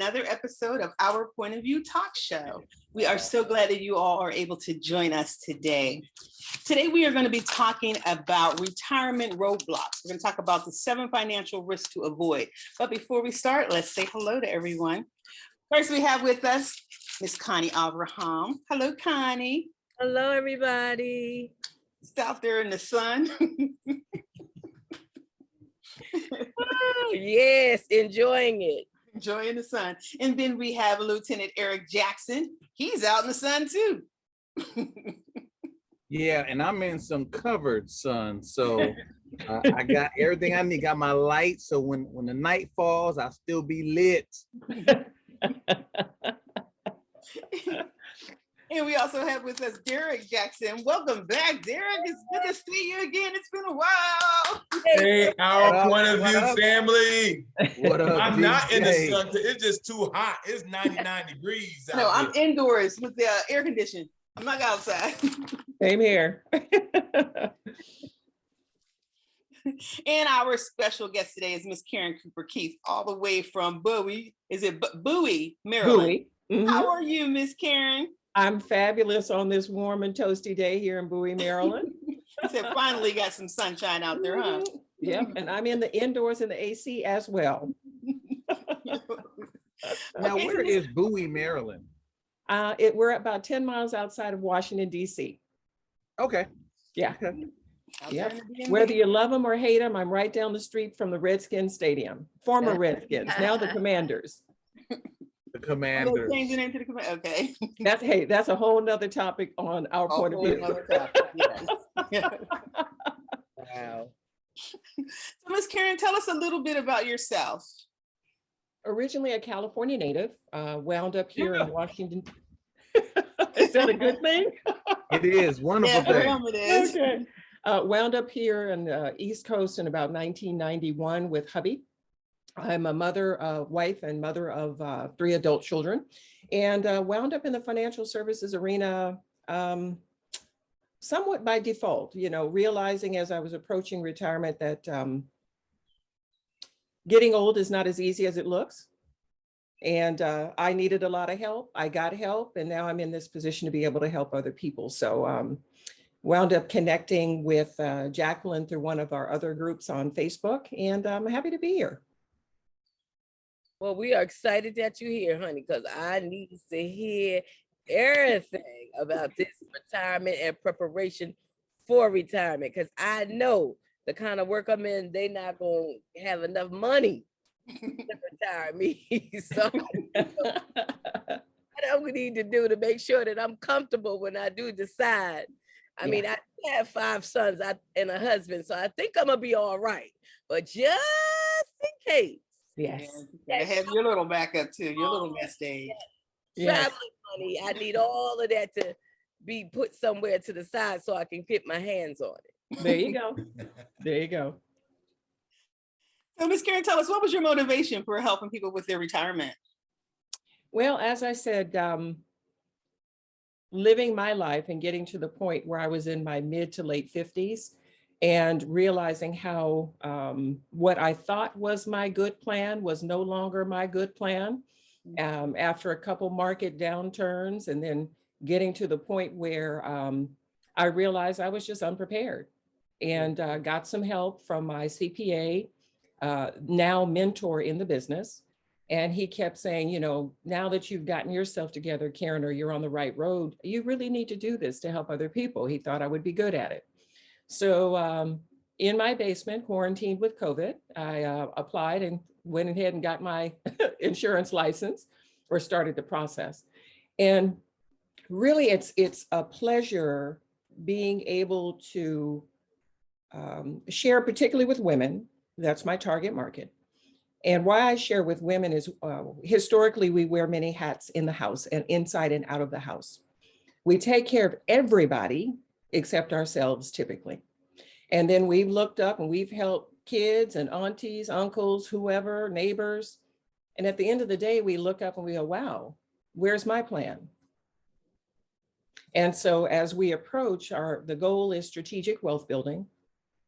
another episode of Our Point of View Talk Show. We are so glad that you all are able to join us today. Today, we are going to be talking about retirement roadblocks. We're going to talk about the 7 financial risks to avoid. But before we start, let's say hello to everyone. First, we have with us Miss Connie Abraham. Hello, Connie. Hello, everybody. It's out there in the sun. Oh, yes, enjoying it. Enjoying the sun. And then we have Lieutenant Eric Jackson. He's out in the sun too. Yeah, and I'm in some covered sun, so I got everything I need. Got my light, so when the night falls, I'll still be lit. And we also have with us Derek Jackson. Welcome back, Derek. It's good to see you again. It's been a while. Hey, Our Point of View family. What up? I'm not in the DJ? sun. It's just too hot. It's 99 degrees out No, I'm here. indoors with the air conditioning. I'm not outside. Same here. And our special guest today is Miss Karen Cooper Keith, all the way from Bowie. Is it Bowie, Maryland? Bowie. Mhm. How are you, Miss Karen? I'm fabulous on this warm and toasty day here in Bowie, Maryland. I said finally got some sunshine out there, huh? Yep, and I'm in the indoors in the AC as well. Now, Okay, where is Bowie, Maryland? We're about 10 miles outside of Washington, D.C. Okay. Yeah, out Yep. there in the DMV? whether you love them or hate them, I'm right down the street from the Redskins Stadium. Former Redskins, now the Commanders. The Oh, they Commanders. changed the name to the command. Okay. That's a whole nother topic on our point of A whole view. nother topic, yes. Wow. So, Miss Karen, tell us a little bit about yourself. Originally a California native, wound up here Yeah. in Washington. Is that a good thing? It is wonderful Yeah, for thing. him it is. Okay. Wound up here in the East Coast in about 1991 with hubby. I'm a mother, wife, and mother of 3 adult children, and wound up in the financial services arena somewhat by default, realizing as I was approaching retirement that getting old is not as easy as it looks. And I needed a lot of help. I got help, and now I'm in this position to be able to help other people. So wound up connecting with Jacqueline through one of our other groups on Facebook, and I'm happy to be here. Well, we are excited that you're here, honey, because I need to hear everything about this retirement and preparation for retirement. Because I know the kind of work I'm in, they not going to have enough money to retire me. So what I'm going to need to do to make sure that I'm comfortable when I do decide. I mean, I have 5 sons and a husband, so I think I'm going to be all right. But just in case. Yes. Gotta have your little backup too, your little nest egg. Yes. Traveling money, I need all of that to be put somewhere to the side so I can get my hands on it. There you go. There you go. So, Miss Karen, tell us, what was your motivation for helping people with their retirement? Well, as I said, living my life and getting to the point where I was in my mid to late 50s and realizing how what I thought was my good plan was no longer my good plan. After a couple market downturns, and then getting to the point where I realized I was just unprepared, and got some help from my CPA, now mentor in the business. And he kept saying, now that you've gotten yourself together, Karen, or you're on the right road, you really need to do this to help other people. He thought I would be good at it. So in my basement, quarantined with COVID, I applied and went ahead and got my insurance license, or started the process. And really, it's a pleasure being able to share, particularly with women. That's my target market. And why I share with women is historically, we wear many hats in the house and inside and out of the house. We take care of everybody except ourselves typically. And then we've looked up and we've helped kids and aunties, uncles, whoever, neighbors. And at the end of the day, we look up and we go, wow, where's my plan? And so as we approach the goal is strategic wealth building.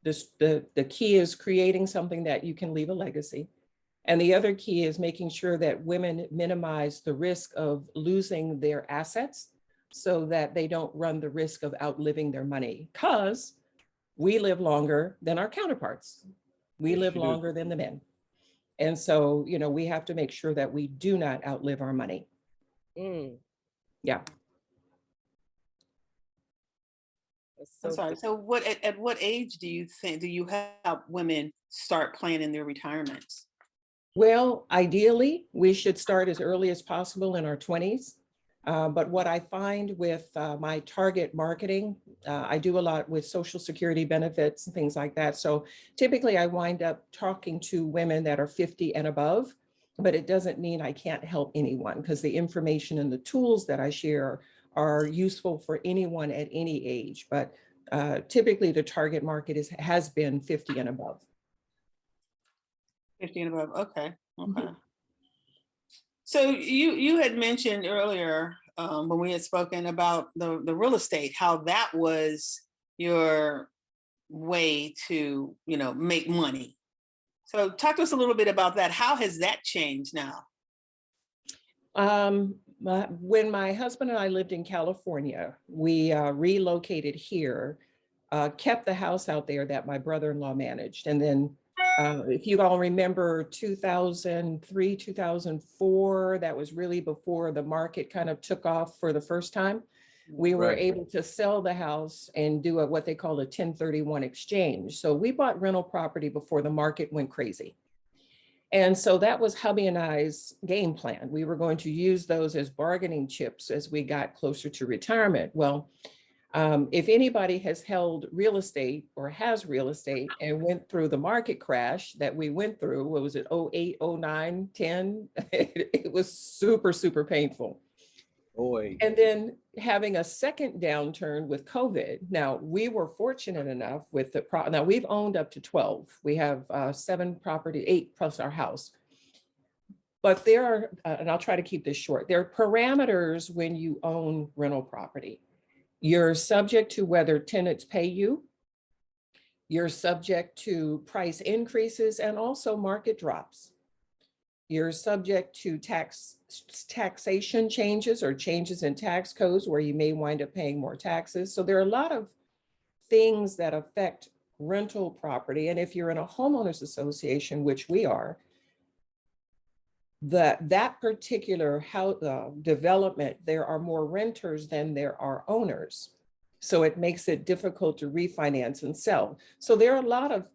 The key is creating something that you can leave a legacy. And the other key is making sure that women minimize the risk of losing their assets so that they don't run the risk of outliving their money, because we live longer than our counterparts. We Yes, live you do. longer than the men. And so, we have to make sure that we do not outlive our money. Mm, Yeah. that's I'm so sorry. So at what age do you help women start planning their retirements? Well, ideally, we should start as early as possible in our 20s. But what I find with my target marketing, I do a lot with Social Security benefits and things like that. So typically I wind up talking to women that are 50 and above, but it doesn't mean I can't help anyone, because the information and the tools that I share are useful for anyone at any age. But typically the target market has been 50 and above. 50 and above. Okay. Okay. Mhm. So you had mentioned earlier when we had spoken about the real estate, how that was your way to, make money. So talk to us a little bit about that. How has that changed now? When my husband and I lived in California, we relocated here, kept the house out there that my brother-in-law managed. And then if you all remember 2003, 2004, that was really before the market kind of took off for the first time. We were Right. able to sell the house and do what they call a 1031 exchange. So we bought rental property before the market went crazy. And so that was hubby and I's game plan. We were going to use those as bargaining chips as we got closer to retirement. Well, if anybody has held real estate or has real estate and went through the market crash that we went through, what was it, 08, 09, 10? It was super, super painful. Boy. And then having a second downturn with COVID. Now, we were fortunate enough with now we've owned up to 12. We have 7 property, 8 plus our house. But there are, and I'll try to keep this short, there are parameters when you own rental property. You're subject to whether tenants pay you. You're subject to price increases and also market drops. You're subject to taxation changes or changes in tax codes where you may wind up paying more taxes. So there are a lot of things that affect rental property. And if you're in a homeowners association, which we are, that particular development, there are more renters than there are owners. So it makes it difficult to refinance and sell. So there are a lot of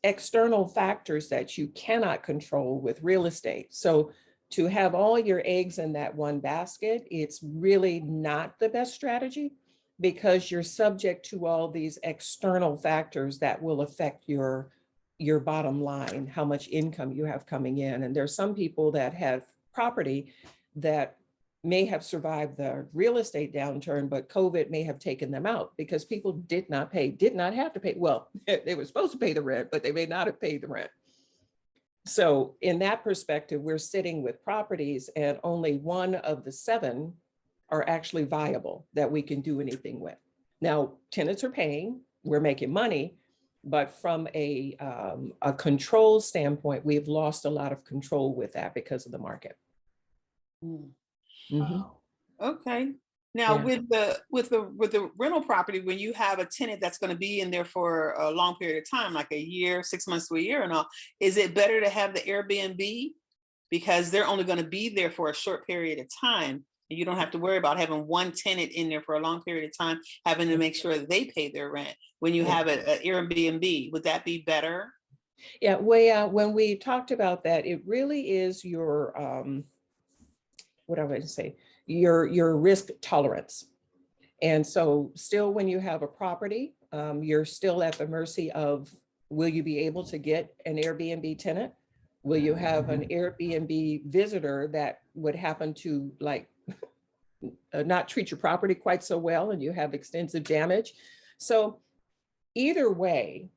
external factors that you cannot control with real estate. So to have all your eggs in that one basket, it's really not the best strategy, because you're subject to all these external factors that will affect your bottom line, how much income you have coming in. And there's some people that have property that may have survived the real estate downturn, but COVID may have taken them out because people did not have to pay. Well, they were supposed to pay the rent, but they may not have paid the rent. So in that perspective, we're sitting with properties and only one of the 7 are actually viable that we can do anything with. Now, tenants are paying, we're making money, but from a control standpoint, we've lost a lot of control with that because of the market. Mm. Mhm. Wow. Okay. Now Yeah. with the rental property, when you have a tenant that's going to be in there for a long period of time, like a year, 6 months to a year and all, is it better to have the Airbnb because they're only going to be there for a short period of time? And you don't have to worry about having one tenant in there for a long period of time, having to make sure that they pay their rent. When you Yeah. have an Airbnb, would that be better? Yeah, when we talked about that, it really is your, what I would say, your risk tolerance. And so still when you have a property, you're still at the mercy of, will you be able to get an Airbnb tenant? Will you have an Airbnb visitor that would happen to not treat your property quite so well and you have extensive damage? So either way,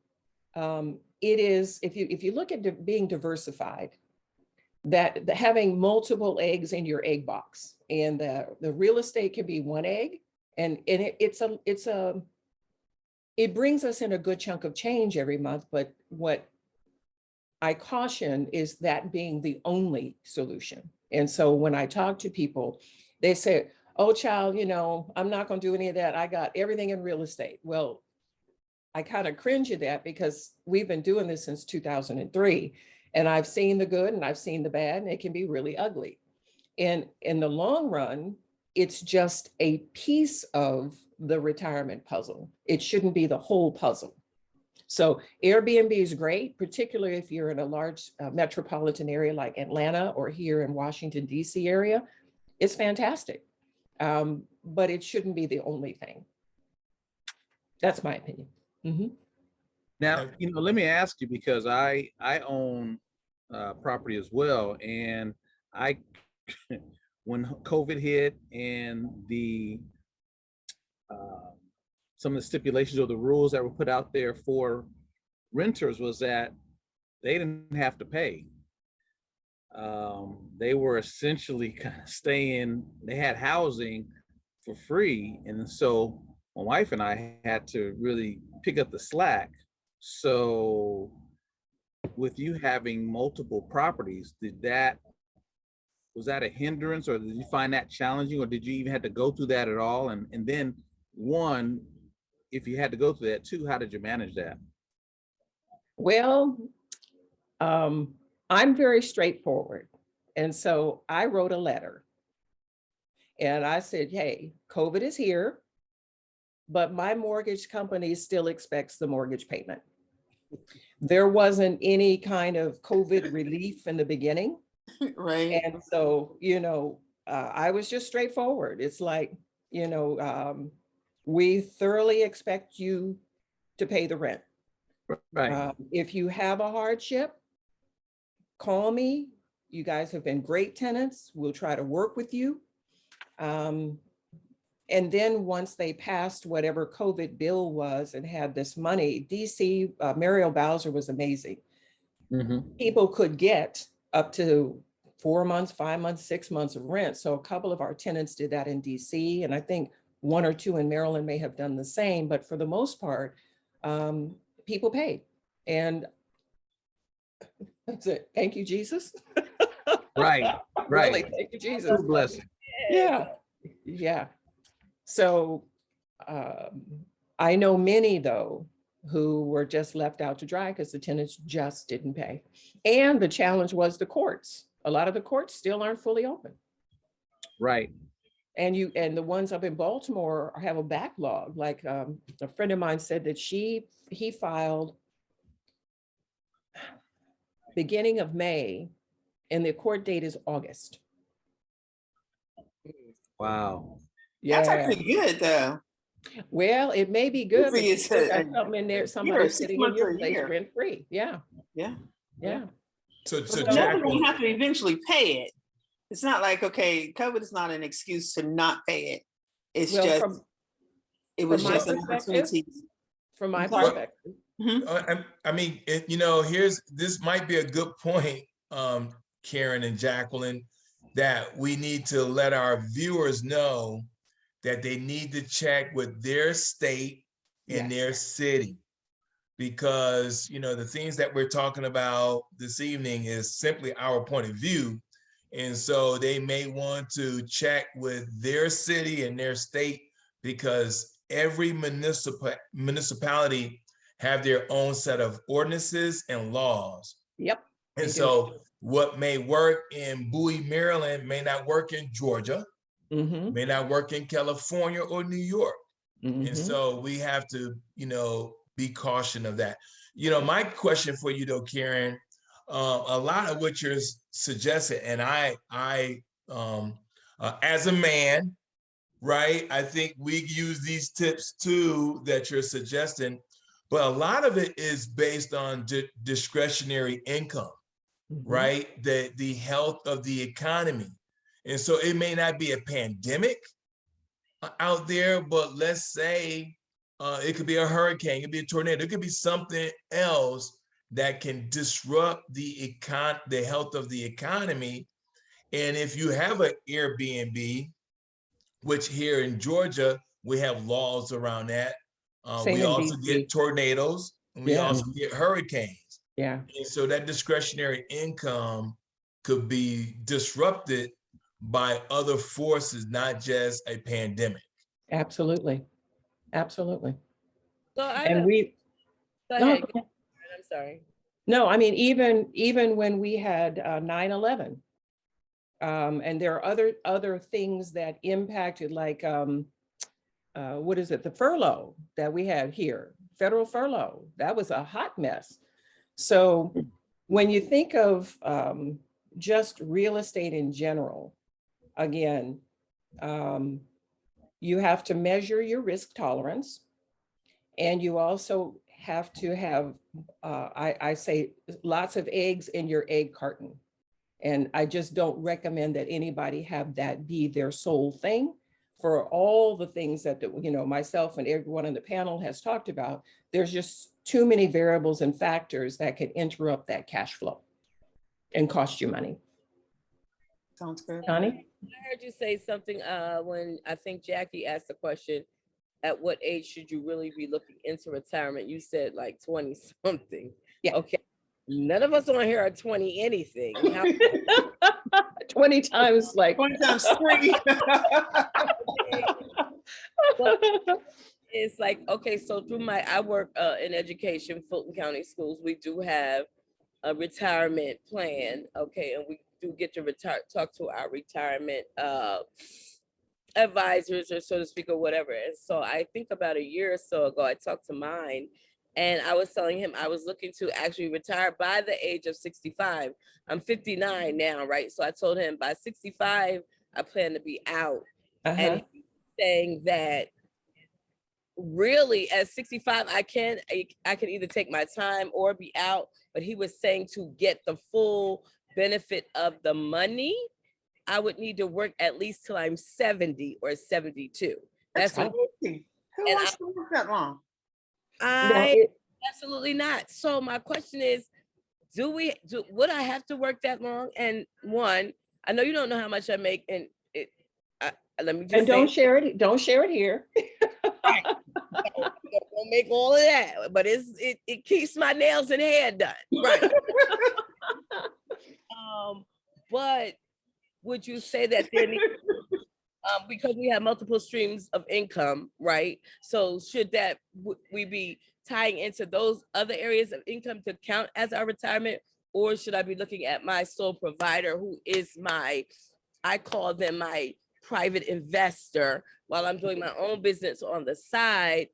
it is, if you look at being diversified, that having multiple eggs in your egg box, and the real estate can be one egg, and it brings us in a good chunk of change every month. But what I caution is that being the only solution. And so when I talk to people, they say, oh, child, you know, I'm not going to do any of that. I got everything in real estate. Well, I kind of cringe at that because we've been doing this since 2003. And I've seen the good and I've seen the bad, and it can be really ugly. And in the long run, it's just a piece of the retirement puzzle. It shouldn't be the whole puzzle. So Airbnb is great, particularly if you're in a large metropolitan area like Atlanta or here in Washington, D.C. area. It's fantastic, but it shouldn't be the only thing. That's my opinion. Mhm. Now, you know, let me ask you, because I own property as well, and I when COVID hit and the some of the stipulations or the rules that were put out there for renters was that they didn't have to pay. They were essentially kind of staying, they had housing for free. And so my wife and I had to really pick up the slack. So with you having multiple properties, was that a hindrance, or did you find that challenging, or did you even have to go through that at all? And then one, if you had to go through that, two, how did you manage that? Well, I'm very straightforward. And so I wrote a letter and I said, hey, COVID is here, but my mortgage company still expects the mortgage payment. There wasn't any kind of COVID relief in the beginning. Right. And so, you know, I was just straightforward. It's like, you know, we thoroughly expect you to pay the rent. Right. If you have a hardship, call me. You guys have been great tenants. We'll try to work with you. And then once they passed whatever COVID bill was and had this money, DC, Muriel Bowser was amazing. People could get up to 4 months, 5 months, 6 months of rent. So a couple of our tenants did that in DC, and I think 1 or 2 in Maryland may have done the same, but for the most part, people paid. And that's it. Thank you, Jesus. Right. Really, thank you, Jesus. True blessing. Yeah, yeah. So I know many, though, who were just left out to dry because the tenants just didn't pay. And the challenge was the courts. A lot of the courts still aren't fully open. Right. And the ones up in Baltimore have a backlog. Like a friend of mine said that he filed beginning of May, and the court date is August. Wow. That's Yeah. actually good though. Well, it may be good, but Usually you it's still got a something in there, year, somebody 6 sitting in months or your a place year. rent free. Yeah, Yeah. yeah. So So Jacqueline, definitely you have to eventually pay it. It's not like, okay, COVID is not an excuse to not pay it. It's Well, just, from it was my just an perspective, opportunity. from my I'm sorry? perspective, I mean, this might be a good point, Karen and Jacqueline, that we need to let our viewers know that they need to check with their state and Yes. their city. Because, the things that we're talking about this evening is simply our point of view. And so they may want to check with their city and their state, because every municipality have their own set of ordinances and laws. Yep. And they do. so what may work in Bowie, Maryland may not work in Georgia, Mhm, may not work in California or New York. mhm. And so we have to, be cautious of that. My question for you though, Karen, a lot of what you're suggesting, and I as a man, right, I think we use these tips too that you're suggesting, but a lot of it is based on discretionary income, Mhm. right? The health of the economy. And so it may not be a pandemic out there, but let's say it could be a hurricane, it could be a tornado, it could be something else that can disrupt the health of the economy. And if you have an Airbnb, which here in Georgia, we have laws around that. Same We in also DC. get tornadoes, and we Yeah. also get hurricanes. Yeah, And so that discretionary income could be disrupted by other forces, not just a pandemic. absolutely. Absolutely. So I And have, we, go no, ahead. I'm sorry. no, I mean, even when we had 9/11, and there are other things that impacted, like, what is it, the furlough that we had here, federal furlough, that was a hot mess. So when you think of just real estate in general, again, you have to measure your risk tolerance. And you also have to have, I say, lots of eggs in your egg carton. And I just don't recommend that anybody have that be their sole thing. For all the things that, myself and everyone on the panel has talked about, there's just too many variables and factors that could interrupt that cash flow and cost you money. Sounds good. Connie? I heard you say something when I think Jackie asked the question, at what age should you really be looking into retirement? You said like 20 something. Yeah. Okay. None of us on here are 20 anything. How 20 times like 20 times 3. it's like, okay, so through I work in education, Fulton County Schools, we do have a retirement plan. Okay. And we do get to talk to our retirement advisors, or so to speak, or whatever. And so I think about a year or so ago, I talked to mine and I was telling him I was looking to actually retire by the age of 65. I'm 59 now, right? So I told him by 65, I plan to be out. And he's saying that really at 65, I can either take my time or be out. But he was saying to get the full benefit of the money, I would need to work at least till I'm 70 or 72. That's That's what crazy. Who and wants to work that long? absolutely not. So my question is, would I have to work that long? And one, I know you don't know how much I make, and let me just and don't say, share it. Don't share it here. don't make all of that, but it keeps my nails and hair done, right? But would you say that there needs, because we have multiple streams of income, right? So should that we be tying into those other areas of income to count as our retirement, or should I be looking at my sole provider, who is I call them my private investor, while I'm doing my own business on the side?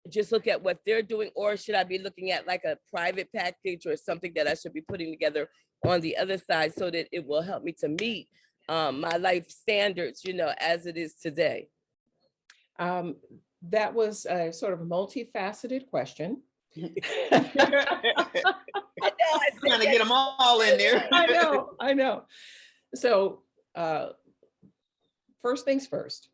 Just look at what they're doing, or should I be looking at like a private package or something that I should be putting together on the other side so that it will help me to meet my life standards, as it is today? That was a sort of multifaceted question. Trying to get them all in there. I know. So first things first.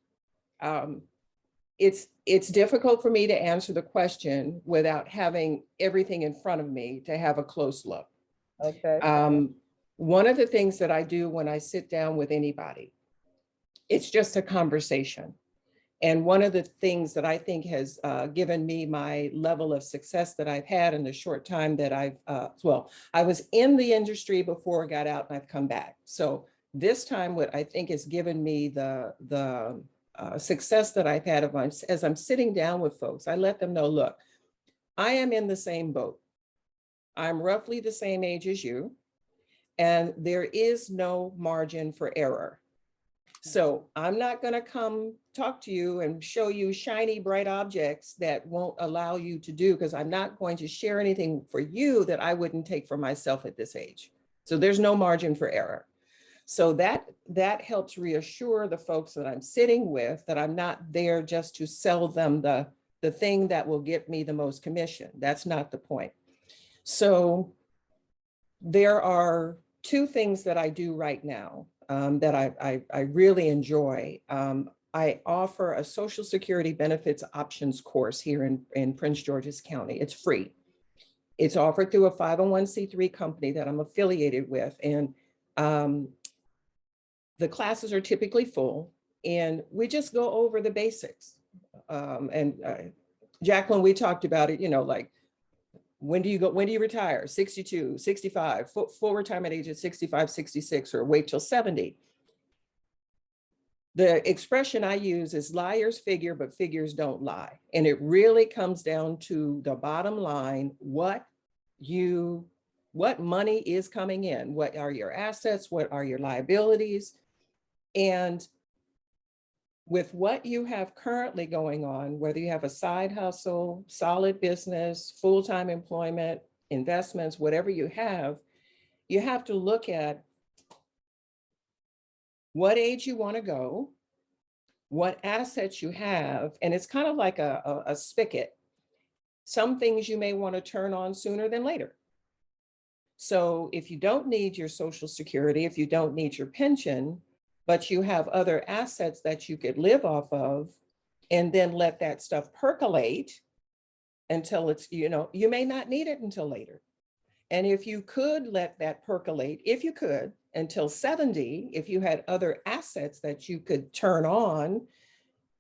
It's difficult for me to answer the question without having everything in front of me to have a close look. Okay. One of the things that I do when I sit down with anybody, it's just a conversation. And one of the things that I think has given me my level of success that I've had in the short time that I was in the industry before I got out and I've come back. So this time, what I think has given me the success that I've had as I'm sitting down with folks, I let them know, look, I am in the same boat. I'm roughly the same age as you, and there is no margin for error. So I'm not going to come talk to you and show you shiny, bright objects that won't allow you to do, because I'm not going to share anything for you that I wouldn't take for myself at this age. So there's no margin for error. So that helps reassure the folks that I'm sitting with that I'm not there just to sell them the thing that will get me the most commission. That's not the point. So there are two things that I do right now that I really enjoy. I offer a Social Security benefits options course here in Prince George's County. It's free. It's offered through a 501c3 company that I'm affiliated with. And the classes are typically full, and we just go over the basics. And Jacqueline, we talked about it, like when do you retire? 62, 65, full retirement age at 65, 66, or wait till 70. The expression I use is liars figure, but figures don't lie. And it really comes down to the bottom line, what money is coming in, what are your assets, what are your liabilities? And with what you have currently going on, whether you have a side hustle, solid business, full-time employment, investments, whatever you have to look at what age you want to go, what assets you have, and it's kind of like a spigot. Some things you may want to turn on sooner than later. So if you don't need your Social Security, if you don't need your pension, but you have other assets that you could live off of, and then let that stuff percolate until it's, you may not need it until later. And if you could let that percolate, if you could, until 70, if you had other assets that you could turn on,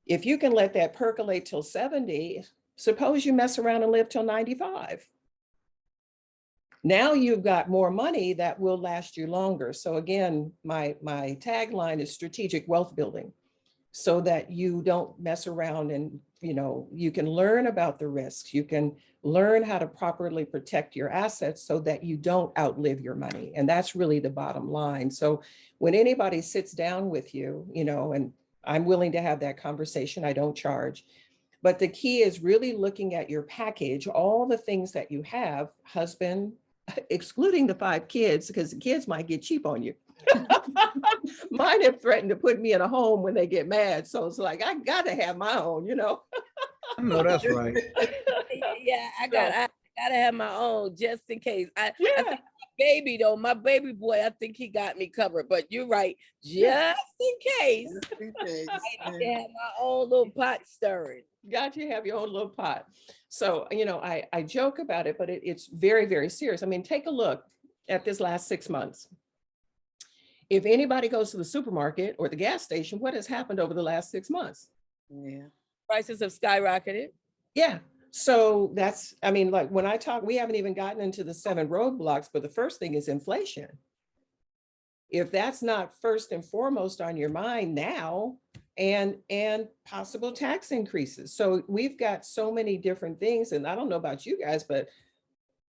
if you can let that percolate till 70, suppose you mess around and live till 95. Now you've got more money that will last you longer. So again, my tagline is strategic wealth building, so that you don't mess around and, you can learn about the risks. You can learn how to properly protect your assets so that you don't outlive your money. And that's really the bottom line. So when anybody sits down with you, and I'm willing to have that conversation, I don't charge. But the key is really looking at your package, all the things that you have, husband, excluding the 5 kids, because the kids might get cheap on you. Mine have threatened to put me in a home when they get mad. So it's like, I got to have my own, I know that's right. Yeah, I gotta have my own just in case. I Yeah. think my baby boy, I think he got me covered. But you're right, just in case. I need to have my own little pot stirring. Got to have your own little pot. So, I joke about it, but it's very, very serious. I mean, take a look at this last 6 months. If anybody goes to the supermarket or the gas station, what has happened over the last 6 months? Yeah. Prices have skyrocketed. Yeah. So like when I talk, we haven't even gotten into the 7 roadblocks, but the first thing is inflation. If that's not first and foremost on your mind now, and possible tax increases. So we've got so many different things. And I don't know about you guys, but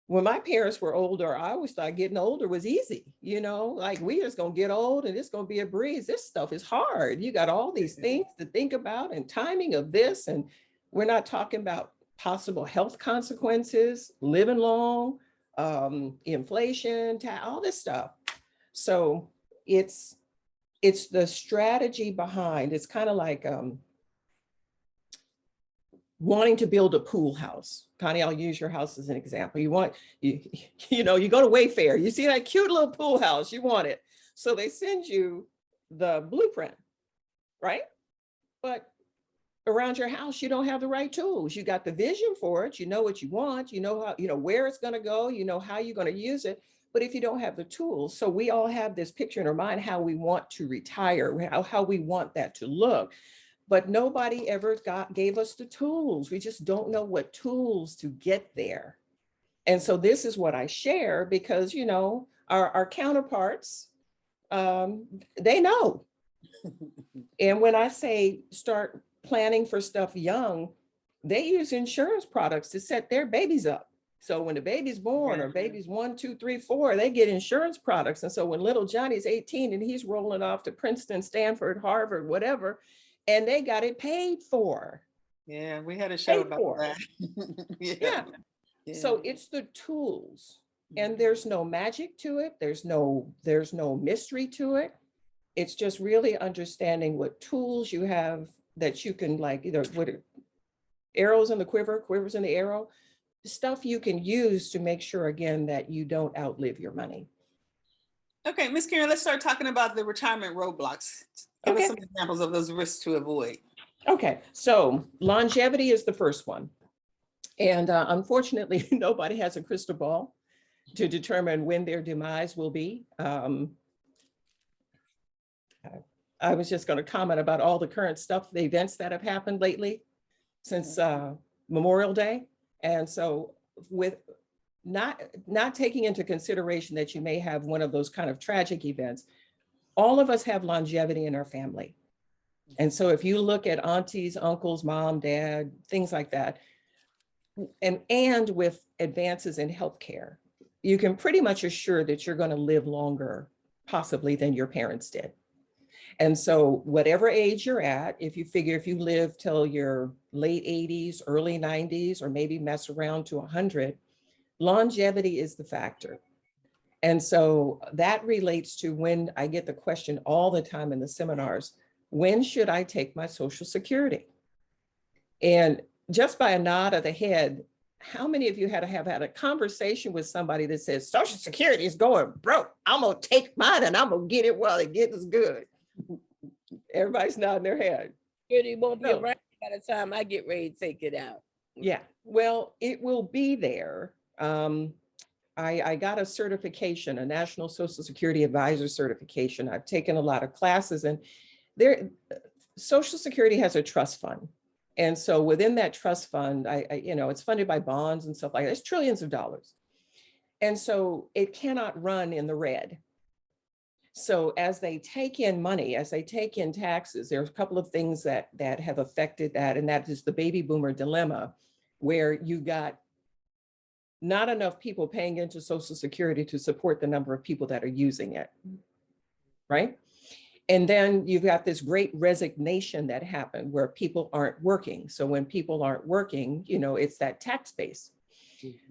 when my parents were older, I always thought getting older was easy. Like we just gonna get old and it's gonna be a breeze. This stuff is hard. You got all these things to think about and timing of this. And we're not talking about possible health consequences, living long, inflation, all this stuff. So it's the strategy behind. It's kind of like wanting to build a pool house. Connie, I'll use your house as an example. You go to Wayfair, you see that cute little pool house, you want it. So they send you the blueprint, right? But around your house, you don't have the right tools. You got the vision for it, you know what you want, you know how, where it's going to go, you know how you're going to use it. But if you don't have the tools, so we all have this picture in our mind how we want to retire, how we want that to look. But nobody ever gave us the tools. We just don't know what tools to get there. And so this is what I share because, our counterparts, they know. And when I say start planning for stuff young, they use insurance products to set their babies up. So when the baby's born or baby's 1, 2, 3, 4, they get insurance products. And so when little Johnny's 18 and he's rolling off to Princeton, Stanford, Harvard, whatever, and they got it paid for. Yeah, we had a show Paid about for. that. Yeah. So it's the tools, and there's no magic to it. There's no mystery to it. It's just really understanding what tools you have that you can either what arrows in the quiver, quivers in the arrow, stuff you can use to make sure again that you don't outlive your money. Okay, Ms. Karen, let's start talking about the retirement roadblocks. Give us some examples of those risks to avoid. Okay, so longevity is the first one. And unfortunately, nobody has a crystal ball to determine when their demise will be. I was just going to comment about all the current stuff, the events that have happened lately since Memorial Day. And so with not taking into consideration that you may have one of those kind of tragic events, all of us have longevity in our family. And so if you look at aunties, uncles, mom, dad, things like that, and with advances in healthcare, you can pretty much assure that you're going to live longer, possibly, than your parents did. And so whatever age you're at, if you figure if you live till your late 80s, early 90s, or maybe mess around to 100, longevity is the factor. And so that relates to when I get the question all the time in the seminars, when should I take my Social Security? And just by a nod of the head, how many of you have had a conversation with somebody that says, Social Security is going broke. I'm gonna take mine and I'm gonna get it while it gets good. Everybody's nodding their head. It won't be No. around by the time I get ready to take it out. Yeah, well, it will be there. I got a certification, a National Social Security Advisor certification. I've taken a lot of classes, and Social Security has a trust fund. And so within that trust fund, it's funded by bonds and stuff like that. It's trillions of dollars. And so it cannot run in the red. So as they take in money, as they take in taxes, there's a couple of things that have affected that. And that is the baby boomer dilemma, where you got not enough people paying into Social Security to support the number of people that are using it, right? And then you've got this great resignation that happened where people aren't working. So when people aren't working, it's that tax base.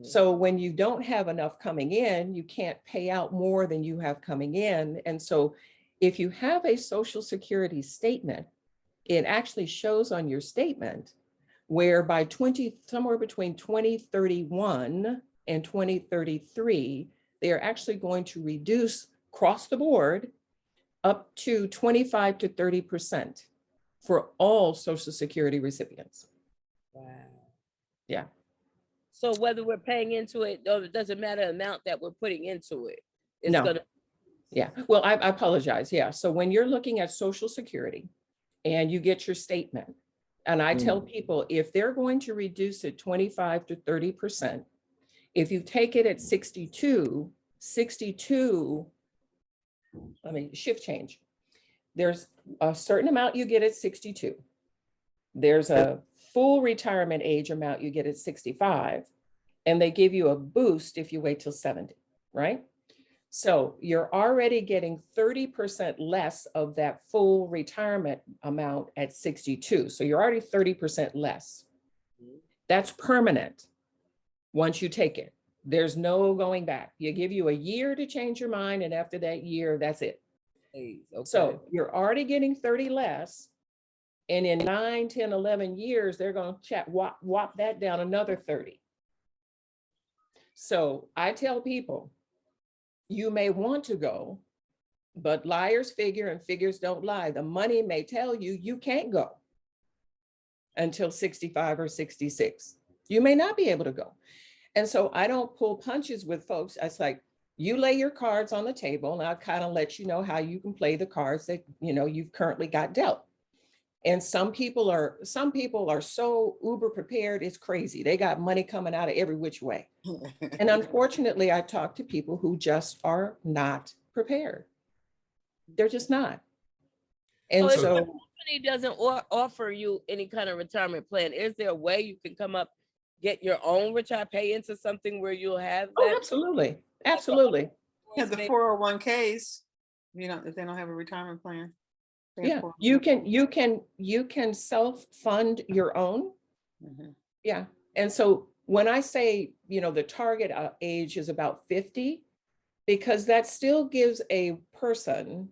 So when you don't have enough coming in, you can't pay out more than you have coming in. And so if you have a Social Security statement, it actually shows on your statement where by somewhere between 2031 and 2033, they are actually going to reduce across the board up to 25 to 30% for all Social Security recipients. Wow. Yeah. So whether we're paying into it, it doesn't matter the amount that we're putting into it. It's No. gonna. Yeah, well, I apologize. Yeah, so when you're looking at Social Security and you get your statement, and I tell people if they're going to reduce it 25 to 30%, if you take it at 62, let me shift change. There's a certain amount you get at 62. There's a full retirement age amount you get at 65, and they give you a boost if you wait till 70, right? So you're already getting 30% less of that full retirement amount at 62. So you're already 30% less. That's permanent once you take it. There's no going back. You give you a year to change your mind, and after that year, that's it. Okay. So you're already getting 30 less. And in 9, 10, 11 years, they're going to whop that down another 30. So I tell people, you may want to go, but liars figure and figures don't lie. The money may tell you you can't go until 65 or 66. You may not be able to go. And so I don't pull punches with folks. It's like, you lay your cards on the table and I'll kind of let you know how you can play the cards that you've currently got dealt. And some people are so uber prepared, it's crazy. They got money coming out of every which way. And unfortunately, I talk to people who just are not prepared. They're just not. And So if the so company doesn't offer you any kind of retirement plan, is there a way you can come up, get your own pay into something where you'll have that? oh, absolutely. Absolutely. Yeah, the 401ks, if they don't have a retirement plan. they have Yeah, 401ks. you can self-fund your own. Mhm. Yeah. And so when I say, the target age is about 50, because that still gives a person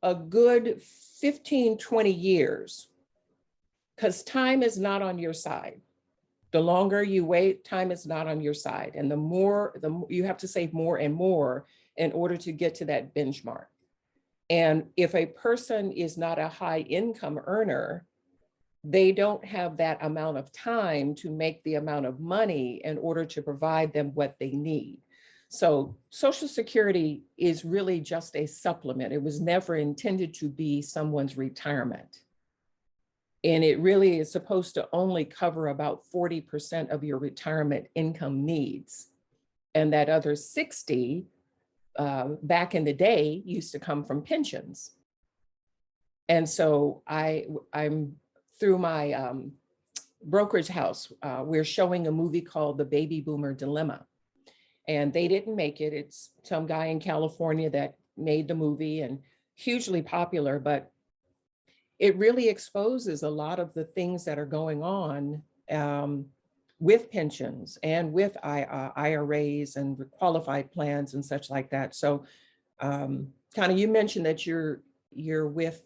a good 15, 20 years, because time is not on your side. The longer you wait, time is not on your side. And the more you have to save more and more in order to get to that benchmark. And if a person is not a high income earner, they don't have that amount of time to make the amount of money in order to provide them what they need. So Social Security is really just a supplement. It was never intended to be someone's retirement. And it really is supposed to only cover about 40% of your retirement income needs. And that other 60 back in the day used to come from pensions. And so I'm through my brokerage house, we're showing a movie called The Baby Boomer Dilemma. And they didn't make it. It's some guy in California that made the movie and hugely popular, but it really exposes a lot of the things that are going on with pensions and with IRAs and qualified plans and such like that. So Connie, you mentioned that you're with,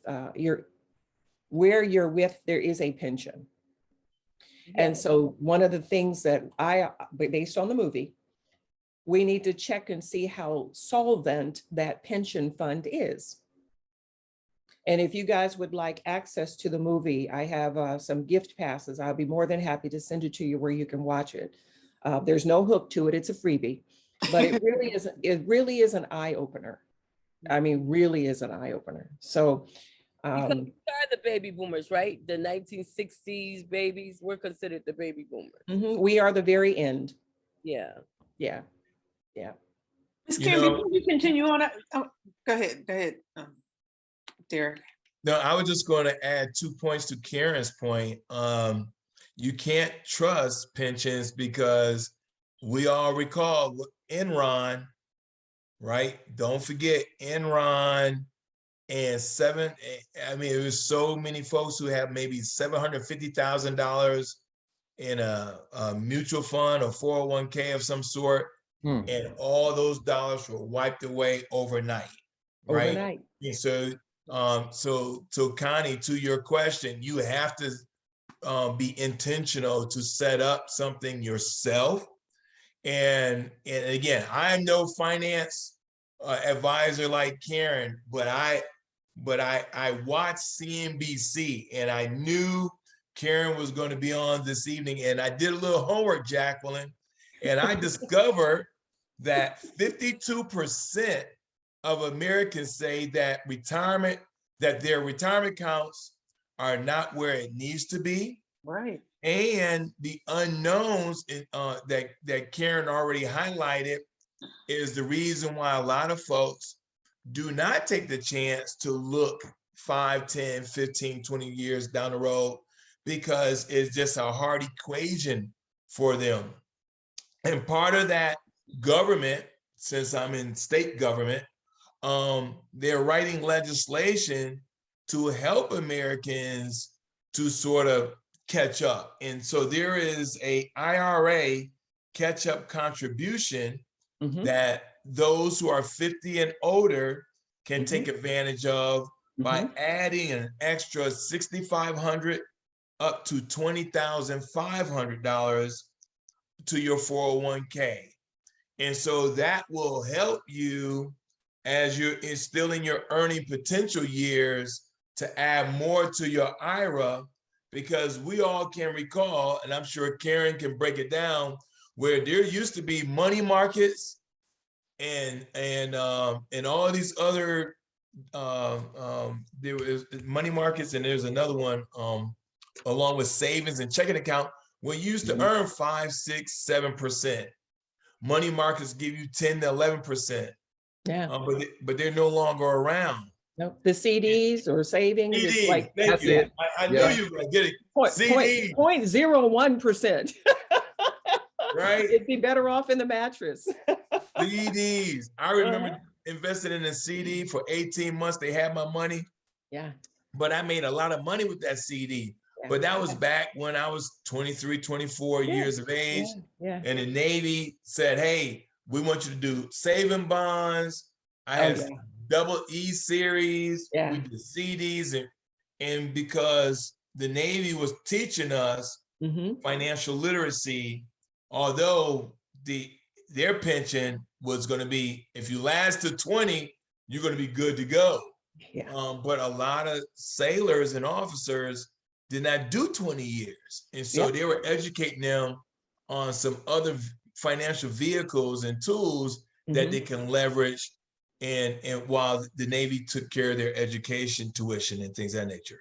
where you're with, there is a pension. And so one of the things that based on the movie, we need to check and see how solvent that pension fund is. And if you guys would like access to the movie, I have some gift passes. I'll be more than happy to send it to you where you can watch it. There's no hook to it. It's a freebie, but it really is an eye opener. I mean, really is an eye opener. So Because we are the baby boomers, right? The 1960s babies, we're considered the baby boomers. we are the very end. Yeah. Yeah. Ms. You Karen, know- before you continue on, go ahead, Derek. No, I was just going to add 2 points to Karen's point. You can't trust pensions because we all recall Enron, right? Don't forget Enron and it was so many folks who have maybe $750,000 in a mutual fund or 401k of some sort, and all those dollars were wiped away overnight, right? Overnight. And so Connie, to your question, you have to be intentional to set up something yourself. And again, I'm no finance advisor like Karen, but I watched CNBC and I knew Karen was going to be on this evening, and I did a little homework, Jacqueline, and I discovered that 52% of Americans say that their retirement accounts are not where it needs to be. Right. And the unknowns that Karen already highlighted is the reason why a lot of folks do not take the chance to look 5, 10, 15, 20 years down the road, because it's just a hard equation for them. And part of that government, since I'm in state government, they're writing legislation to help Americans to sort of catch up. And so there is a IRA catch-up contribution that those who are 50 and older can take advantage of by adding an extra $6,500 up to $20,500 to your 401k. And so that will help you as you're instilling your earning potential years to add more to your IRA, because we all can recall, and I'm sure Karen can break it down, where there used to be money markets and all these other there was money markets, and there's another one along with savings and checking account, where you used to earn 5, 6, 7%. Money markets give you 10 to 11%. Yeah. But they're no longer around. No, the CDs or savings. CDs, It's like thank you. it. I knew you were gonna get it. CDs, 0.01%. right? It'd be better off in the mattress. CDs. I remember investing in a CD for 18 months. They had my money, Yeah. but I made a lot of money with that CD. Yeah. But that was back when I was 23, 24 years of age. Yeah. And the Navy said, hey, we want you to do saving bonds. I had double E series. Yeah. We did CDs. And because the Navy was teaching us financial literacy, although their pension was going to be, if you last to 20, you're going to be good to go. Yeah. But a lot of sailors and officers did not do 20 years. And so they were educating them on some other financial vehicles and tools that they can leverage, and while the Navy took care of their education, tuition, and things of that nature.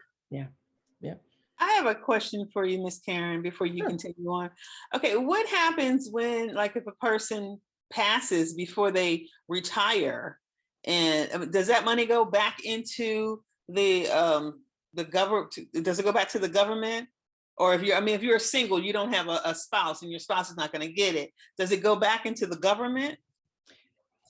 I have a question for you, Miss Karen, before you continue on. Okay, what happens when, like, if a person passes before they retire. And does that money go back into the government? Does it go back to the government? Or if you're, I mean, if you're single, you don't have a spouse and your spouse is not going to get it, does it go back into the government?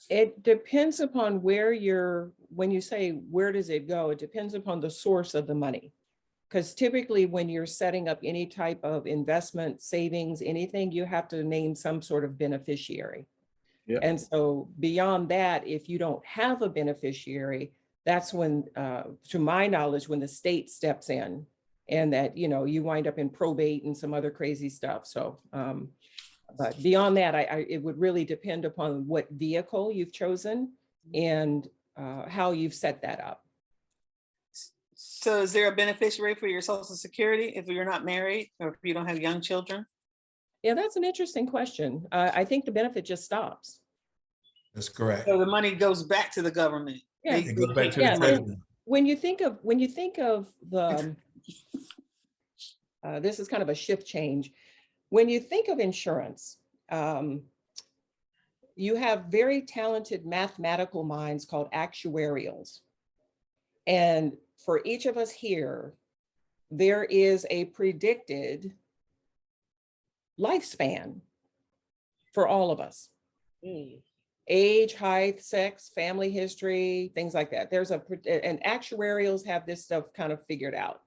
It depends upon where when you say where does it go, it depends upon the source of the money. Because typically when you're setting up any type of investment, savings, anything, you have to name some sort of beneficiary. Yep. And so beyond that, if you don't have a beneficiary, that's when, to my knowledge, when the state steps in and that, you wind up in probate and some other crazy stuff. So, but beyond that, it would really depend upon what vehicle you've chosen and how you've set that up. So is there a beneficiary for your Social Security if you're not married or if you don't have young children? Yeah, that's an interesting question. I think the benefit just stops. That's correct. So the money goes back to the government. Yeah. It goes back to the Yeah, and president. when you think of the, this is kind of a shift change. When you think of insurance, you have very talented mathematical minds called actuarials. And for each of us here, there is a predicted lifespan for all of us. Mm. Age, height, sex, family history, things like that. And actuarials have this stuff kind of figured out.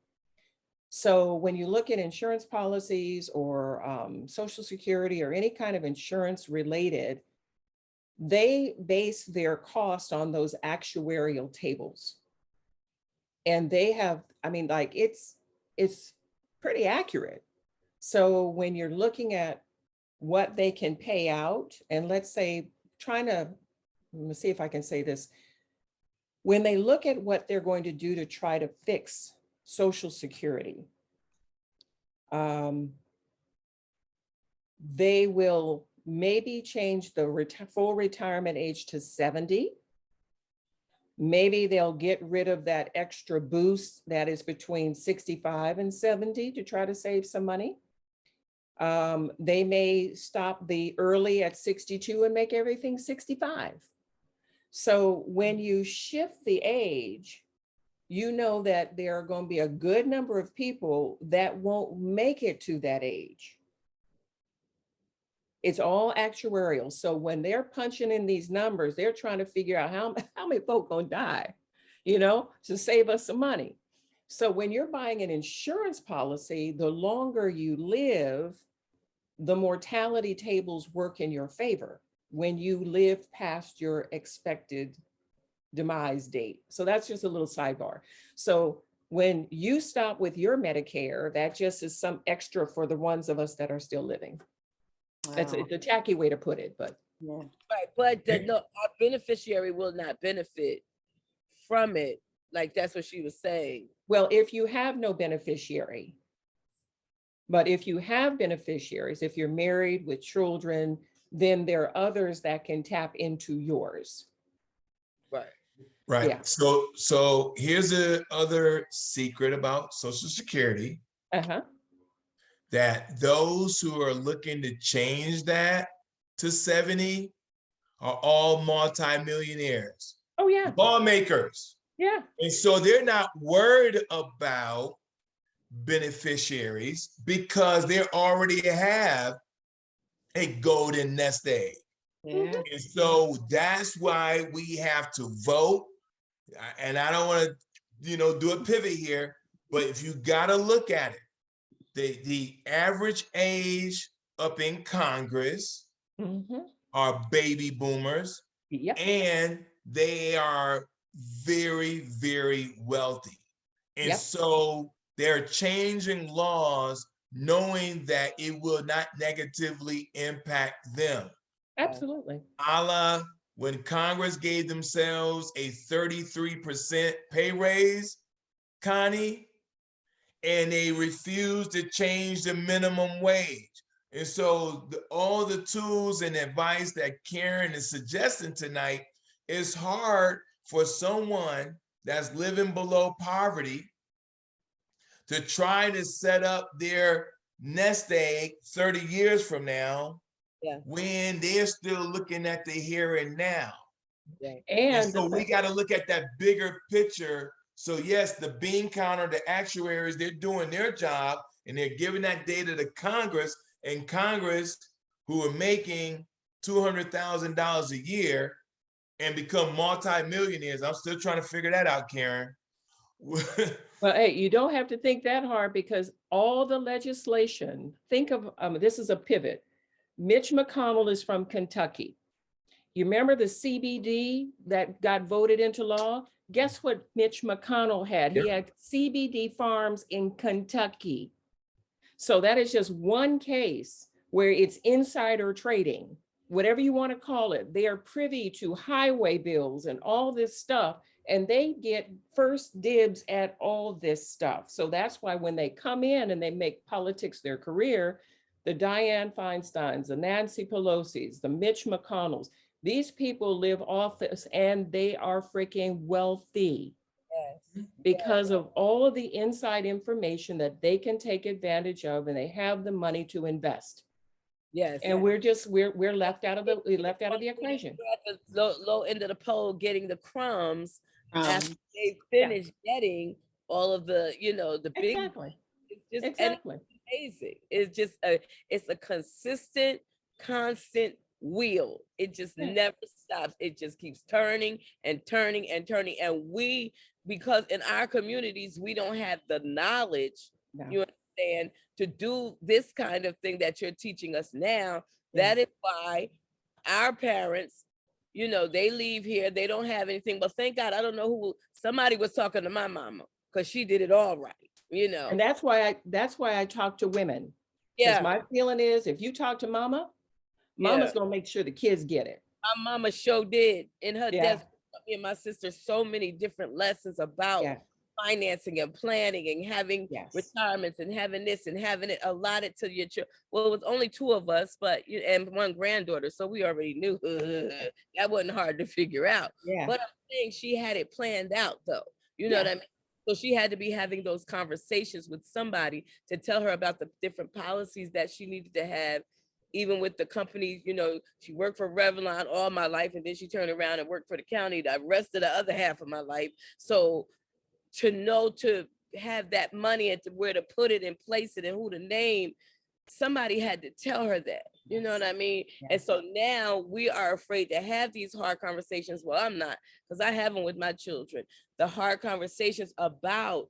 So when you look at insurance policies or Social Security or any kind of insurance related, they base their cost on those actuarial tables. And they have, I mean, like it's pretty accurate. So when you're looking at what they can pay out, and let's say, let me see if I can say this. When they look at what they're going to do to try to fix Social Security, they will maybe change the full retirement age to 70. Maybe they'll get rid of that extra boost that is between 65 and 70 to try to save some money. They may stop the early at 62 and make everything 65. So when you shift the age, you know that there are going to be a good number of people that won't make it to that age. It's all actuarial. So when they're punching in these numbers, they're trying to figure out how many folk gonna die, to save us some money. So when you're buying an insurance policy, the longer you live, the mortality tables work in your favor when you live past your expected demise date. So that's just a little sidebar. So when you stop with your Medicare, that just is some extra for the ones of us that are still living. That's Wow. a tacky way to put it, but Yeah. Right, but our beneficiary will not benefit from it. Like that's what she was saying. well, if you have no beneficiary, but if you have beneficiaries, if you're married with children, then there are others that can tap into yours. Right. Right. Yeah. So here's the other secret about Social Security, Uh-huh. that those who are looking to change that to 70 are all multimillionaires, Oh, yeah. lawmakers. Yeah. And so they're not worried about beneficiaries because they already have a golden nest egg. Yeah. And so that's why we have to vote. And I don't want to, do a pivot here, but if you got to look at it, the average age up in Congress Mhm. are baby boomers, Yep. and they are very, very wealthy. And Yep. so they're changing laws knowing that it will not negatively impact them. Absolutely. A la when Congress gave themselves a 33% pay raise, Connie, and they refused to change the minimum wage. And so all the tools and advice that Karen is suggesting tonight is hard for someone that's living below poverty to try to set up their nest egg 30 years from now Yeah. when they're still looking at the here and now. Right. And And so we got to look at that bigger picture. So yes, the bean counter, the actuaries, they're doing their job and they're giving that data to Congress, and Congress, who are making $200,000 a year and become multimillionaires. I'm still trying to figure that out, Karen. well, hey, you don't have to think that hard because all the legislation, think of, this is a pivot. Mitch McConnell is from Kentucky. You remember the CBD that got voted into law? Guess what Mitch McConnell had? He had CBD farms in Kentucky. So that is just one case where it's insider trading, whatever you want to call it. They are privy to highway bills and all this stuff, and they get first dibs at all this stuff. So that's why when they come in and they make politics their career, the Dianne Feinsteins, the Nancy Pelosi's, the Mitch McConnells, these people live off this and they are freaking wealthy Yes. because of all of the inside information that they can take advantage of, and they have the money to invest. Yes. And we're left out of the equation. We're at the low end of the pole getting the crumbs after they yeah. finish getting all of the, the big, Exactly. it's just Exactly. amazing. It's a consistent, constant wheel. It just Yeah. never stops. It just keeps turning and turning and turning. And because in our communities, we don't have the knowledge, No. you understand, to do this kind of thing that you're teaching us now. Yeah. That is why our parents, they leave here, they don't have anything, but thank God, I don't know somebody was talking to my mama because she did it all right, And that's why I talk to women. Because Yeah. my feeling is if you talk to mama's gonna make sure the kids get it. My mama sure did. In her Yeah. death, me and my sister so many different lessons about Yeah. financing and planning and having Yes. retirements and having this and having it allotted to your children. Well, it was only 2 of us, but and one granddaughter, so we already knew that wasn't hard to figure out. Yeah. But I'm saying she had it planned out though. You know Yeah. what I mean? So she had to be having those conversations with somebody to tell her about the different policies that she needed to have, even with the company. She worked for Revlon all my life, and then she turned around and worked for the county the rest of the other half of my life. So to have that money and to where to put it and place it and who to name, somebody had to tell her that. You know what I mean? Yes. And so now we are afraid to have these hard conversations. Well, I'm not, because I have them with my children. The hard conversations about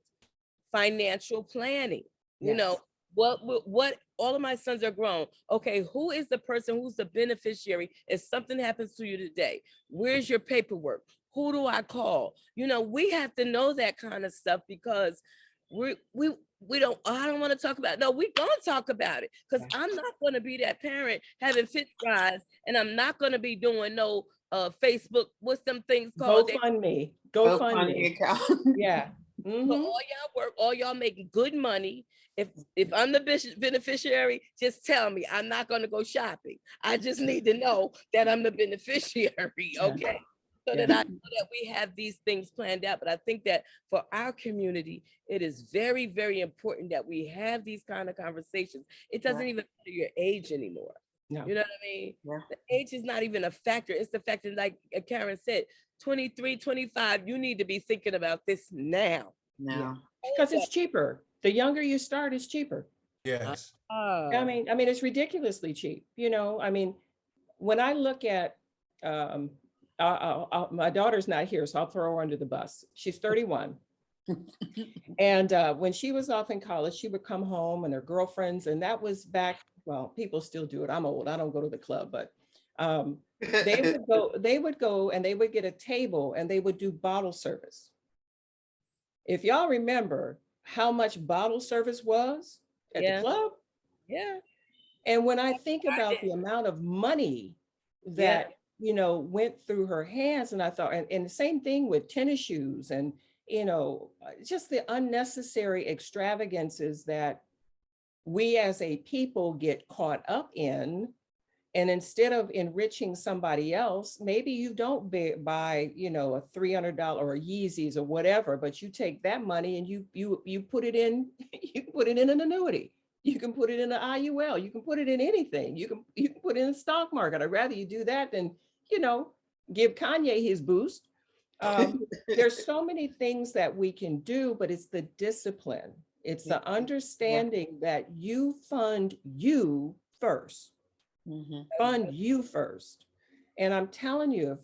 financial planning. Yes. What all of my sons are grown. Okay, who is the person who's the beneficiary if something happens to you today? Where's your paperwork? Who do I call? We have to know that kind of stuff because we don't, I don't want to talk about it. No, we're going to talk about it because I'm not going to be that parent having fit fries, and I'm not going to be doing no Facebook, what's them things called? GoFundMe. account. Yeah. So Mhm. all y'all work, all y'all making good money. If I'm the beneficiary, just tell me. I'm not going to go shopping. I just need to know that I'm the beneficiary, okay? So that I know that we have these things planned out. But I think that for our community, it is very, very important that we have these kind of conversations. It doesn't even matter your age anymore. No. You know what I mean? Yeah. The age is not even a factor. It's the factor, like Karen said, 23, 25, you need to be thinking about this now. No. Because it's cheaper. The younger you start, it's cheaper. Yes. I mean, it's ridiculously cheap. When I look at, my daughter's not here, so I'll throw her under the bus. She's 31. And when she was off in college, she would come home and her girlfriends, and that was back, well, people still do it. I'm old, I don't go to the club, but they would go and they would get a table and they would do bottle service. If y'all remember how much bottle service was at the club. Yeah. And when I think about the amount of money that, went through her hands, and I thought, and the same thing with tennis shoes and, just the unnecessary extravagances that we as a people get caught up in. And instead of enriching somebody else, maybe you don't buy, a $300 or Yeezys or whatever, but you take that money and you put it in, you put it in an annuity. You can put it in an IUL. You can put it in anything. You can put it in the stock market. I'd rather you do that than, give Kanye his boost. There's so many things that we can do, but it's the discipline. It's the understanding that you fund you first. Mhm. Fund you first. And I'm telling you,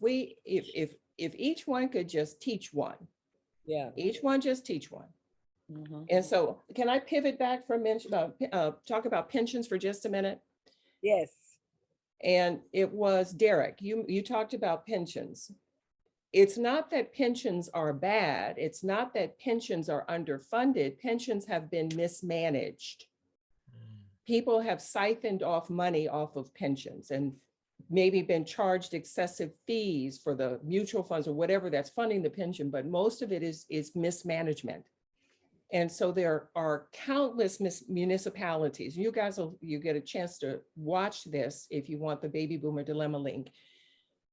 if each one could just teach one, Yeah. each one just teach one. Mhm. And so can I pivot back for talk about pensions for just a minute? Yes. And it was Derek, you talked about pensions. It's not that pensions are bad. It's not that pensions are underfunded. Pensions have been mismanaged. People have siphoned off money off of pensions and maybe been charged excessive fees for the mutual funds or whatever that's funding the pension, but most of it is mismanagement. And so there are countless municipalities. You guys you get a chance to watch this if you want the Baby Boomer Dilemma link.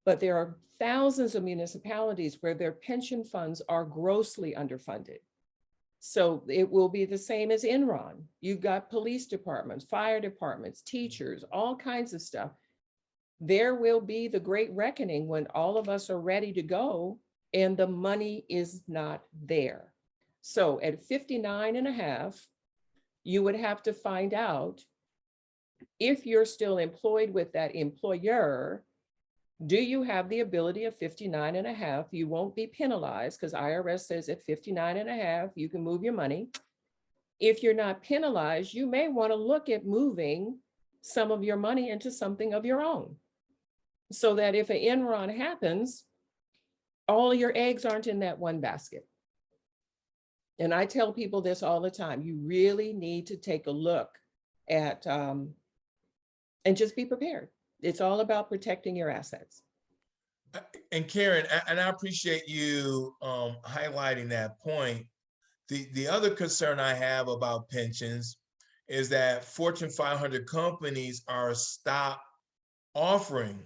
But there are thousands of municipalities where their pension funds are grossly underfunded. So it will be the same as Enron. You've got police departments, fire departments, teachers, all kinds of stuff. There will be the great reckoning when all of us are ready to go and the money is not there. So at 59 and a half, you would have to find out if you're still employed with that employer, do you have the ability of 59 and a half? You won't be penalized because IRS says at 59 and a half, you can move your money. If you're not penalized, you may want to look at moving some of your money into something of your own so that if an Enron happens, all your eggs aren't in that one basket. And I tell people this all the time, you really need to take a look at, and just be prepared. It's all about protecting your assets. And Karen, and I appreciate you highlighting that point. The other concern I have about pensions is that Fortune 500 companies are stopped offering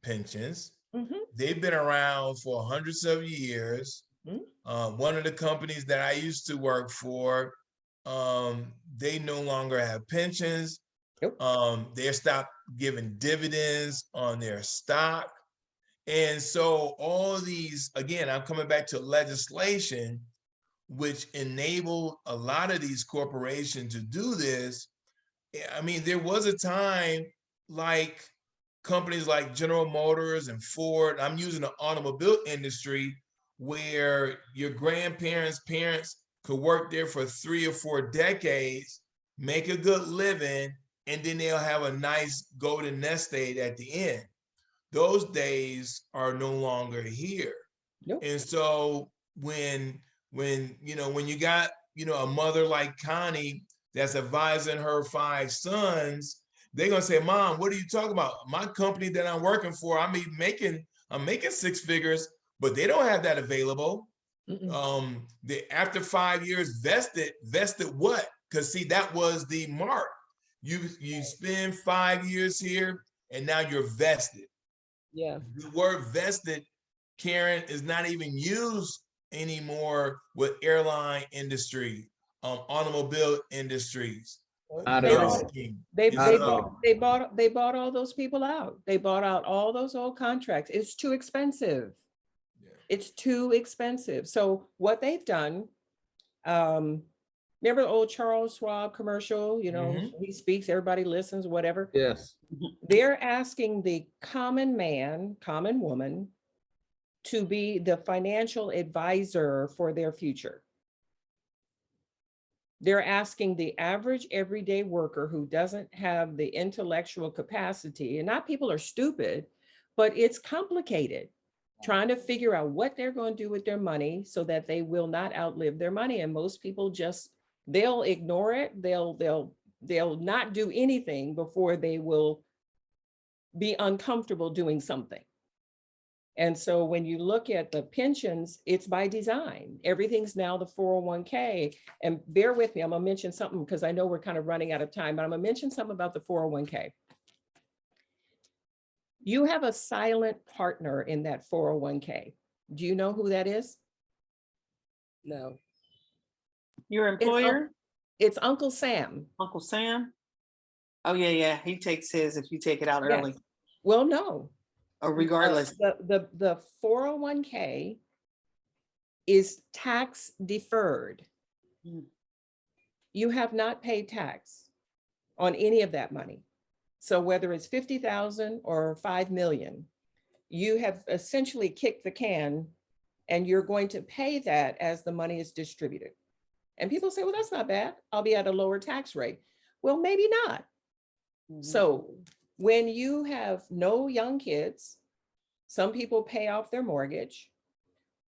pensions. They've been around for hundreds of years. One of the companies that I used to work for, they no longer have pensions. They stopped giving dividends on their stock. And so all these, again, I'm coming back to legislation, which enabled a lot of these corporations to do this. I mean, there was a time like companies like General Motors and Ford, I'm using the automobile industry, where your grandparents' parents could work there for 3 or 4 decades, make a good living, and then they'll have a nice golden nest egg at the end. Those days are no longer here. Nope. And so when you got, a mother like Connie that's advising her 5 sons, they're gonna say, Mom, what are you talking about? My company that I'm working for, I'm making 6 figures, but they don't have that available. After 5 years vested what? Because see, that was the mark. You spend 5 years here and now you're vested. Yeah. The word vested, Karen, is not even used anymore with airline industry, automobile industries. Not at all. They Not at all. bought all those people out. They bought out all those old contracts. It's too expensive. Yeah. It's too expensive. So what they've done, remember the old Charles Schwab commercial, he speaks, everybody listens, whatever. Yes. They're asking the common man, common woman to be the financial advisor for their future. They're asking the average everyday worker who doesn't have the intellectual capacity, and not people are stupid, but it's complicated trying to figure out what they're going to do with their money so that they will not outlive their money. And most people they'll ignore it. They'll not do anything before they will be uncomfortable doing something. And so when you look at the pensions, it's by design. Everything's now the 401k. And bear with me, I'm gonna mention something because I know we're kind of running out of time, but I'm gonna mention something about the 401k. You have a silent partner in that 401k. Do you know who that is? No. Your employer? It's Uncle Sam. Uncle Sam? Oh, yeah, yeah. He takes his if you take it out Yes. early Well, no. or regardless. The 401k is tax deferred. Mm. You have not paid tax on any of that money. So whether it's 50,000 or 5 million, you have essentially kicked the can and you're going to pay that as the money is distributed. And people say, well, that's not bad. I'll be at a lower tax rate. Well, maybe not. Mhm. So when you have no young kids, some people pay off their mortgage,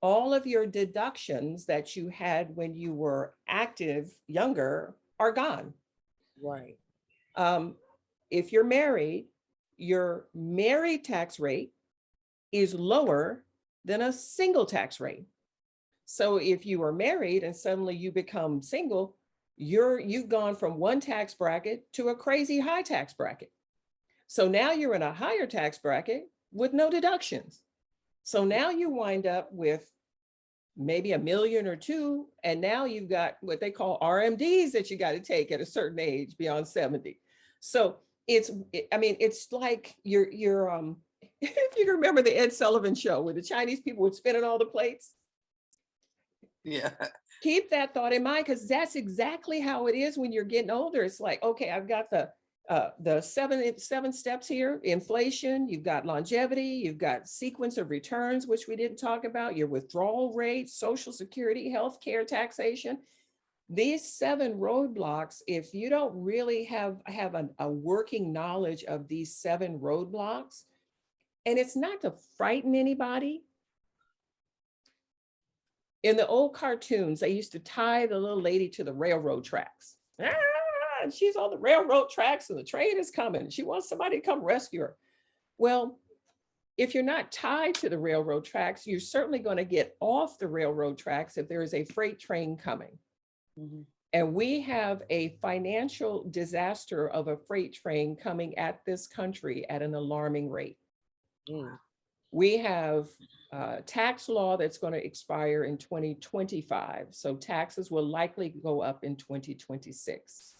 all of your deductions that you had when you were active, younger, are gone. Right. If you're married, your married tax rate is lower than a single tax rate. So if you are married and suddenly you become single, you've gone from one tax bracket to a crazy high tax bracket. So now you're in a higher tax bracket with no deductions. So now you wind up with maybe $1 million or $2 million, and now you've got what they call RMDs that you got to take at a certain age beyond 70. So it's like you're if you remember the Ed Sullivan Show where the Chinese people would spinning all the plates. Yeah. Keep that thought in mind, because that's exactly how it is when you're getting older. It's like, okay, I've got the seven steps here: inflation, you've got longevity, you've got sequence of returns, which we didn't talk about, your withdrawal rates, Social Security, healthcare, taxation. These 7 roadblocks, if you don't really have a working knowledge of these 7 roadblocks, and it's not to frighten anybody. In the old cartoons, they used to tie the little lady to the railroad tracks. And she's on the railroad tracks and the train is coming. She wants somebody to come rescue her. Well, if you're not tied to the railroad tracks, you're certainly going to get off the railroad tracks if there is a freight train coming. Mhm. And we have a financial disaster of a freight train coming at this country at an alarming rate. Mm. We have tax law that's going to expire in 2025. So taxes will likely go up in 2026.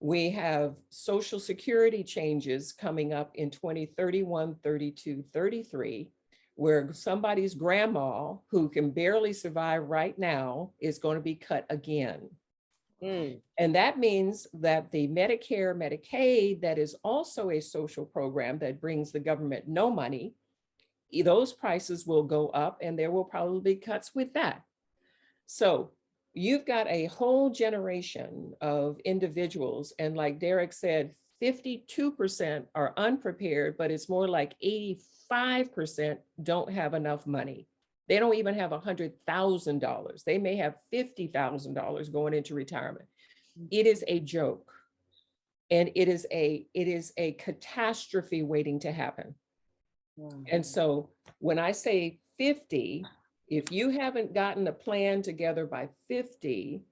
We have Social Security changes coming up in 2031, 32, 33, where somebody's grandma who can barely survive right now is going to be cut again. Mm. And that means that the Medicare, Medicaid, that is also a social program that brings the government no money, those prices will go up and there will probably be cuts with that. So you've got a whole generation of individuals, and like Derek said, 52% are unprepared, but it's more like 85% don't have enough money. They don't even have $100,000. They may have $50,000 going into retirement. It is a joke. And it is a catastrophe waiting to happen. And so when I say 50, if you haven't gotten a plan together by 50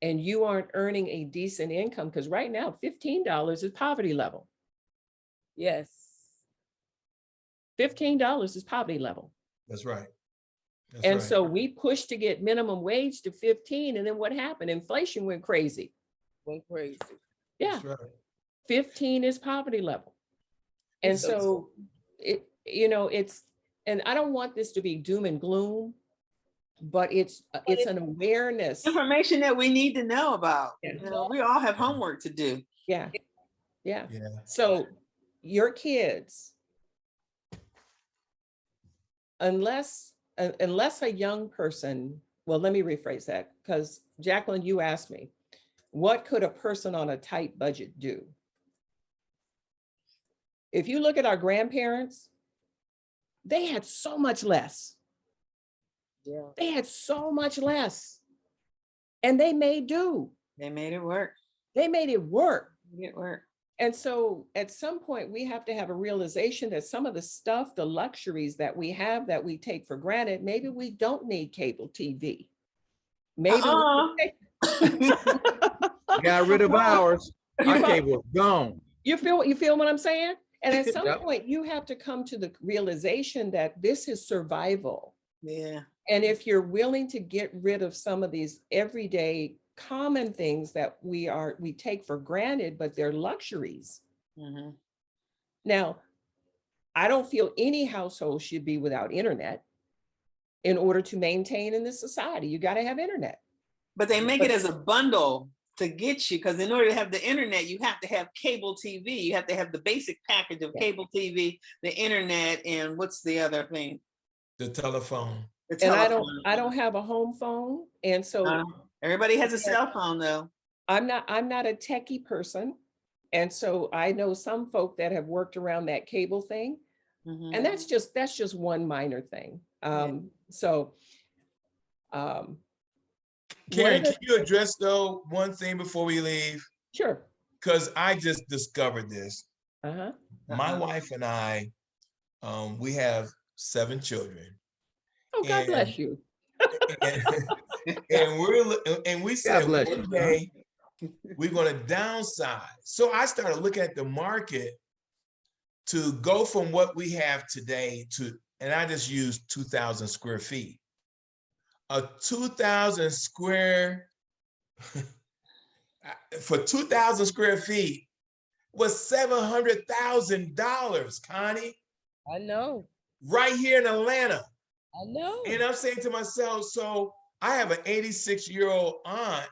and you aren't earning a decent income, because right now $15 is poverty level. Yes. $15 is poverty level. That's right. That's And right. so we pushed to get minimum wage to 15. And then what happened? Inflation went crazy. Went crazy. Yeah. That's right. 15 is poverty level. And It's so it's, and I don't want this to be doom and gloom, but it's an awareness. Information that we need to know about. Yeah. You know, we all have homework to do. Yeah. Yeah. Yeah. So your kids, unless a young person, well, let me rephrase that, because Jacqueline, you asked me, what could a person on a tight budget do? If you look at our grandparents, they had so much less. Yeah. They had so much less. And they made do. They made it work. They made it work. Made it work. And so at some point, we have to have a realization that some of the stuff, the luxuries that we have that we take for granted, maybe we don't need cable TV. Maybe We got rid of ours. Our You cable was gone. you feel what I'm saying? And at some Yep. point, you have to come to the realization that this is survival. Yeah. And if you're willing to get rid of some of these everyday common things that we take for granted, but they're luxuries. Mhm. Now, I don't feel any household should be without internet in order to maintain in this society. You got to have internet. But they make But- it as a bundle to get you, because in order to have the internet, you have to have cable TV. You have to have the basic package of Yeah. cable TV, the internet, and what's the other thing? The telephone. The And telephone. I don't have a home phone. And so Everybody has a Yeah. cell phone though. I'm not a techie person. And so I know some folk that have worked around that cable thing. Mhm. And that's just one minor thing. So one Karen, of the, can you address though one thing before we leave? sure. Because I just discovered this. Uh-huh. My Uh-huh. wife and I, we have 7 children. Oh, God And- bless you. And, and we said bless one you. day we're going to downsize. So I started looking at the market to go from what we have today to, and I just used 2,000 square feet. A 2,000 square, for 2,000 square feet was $700,000, Connie, I know, right here in Atlanta. I know. And I'm saying to myself, so I have an 86-year-old aunt.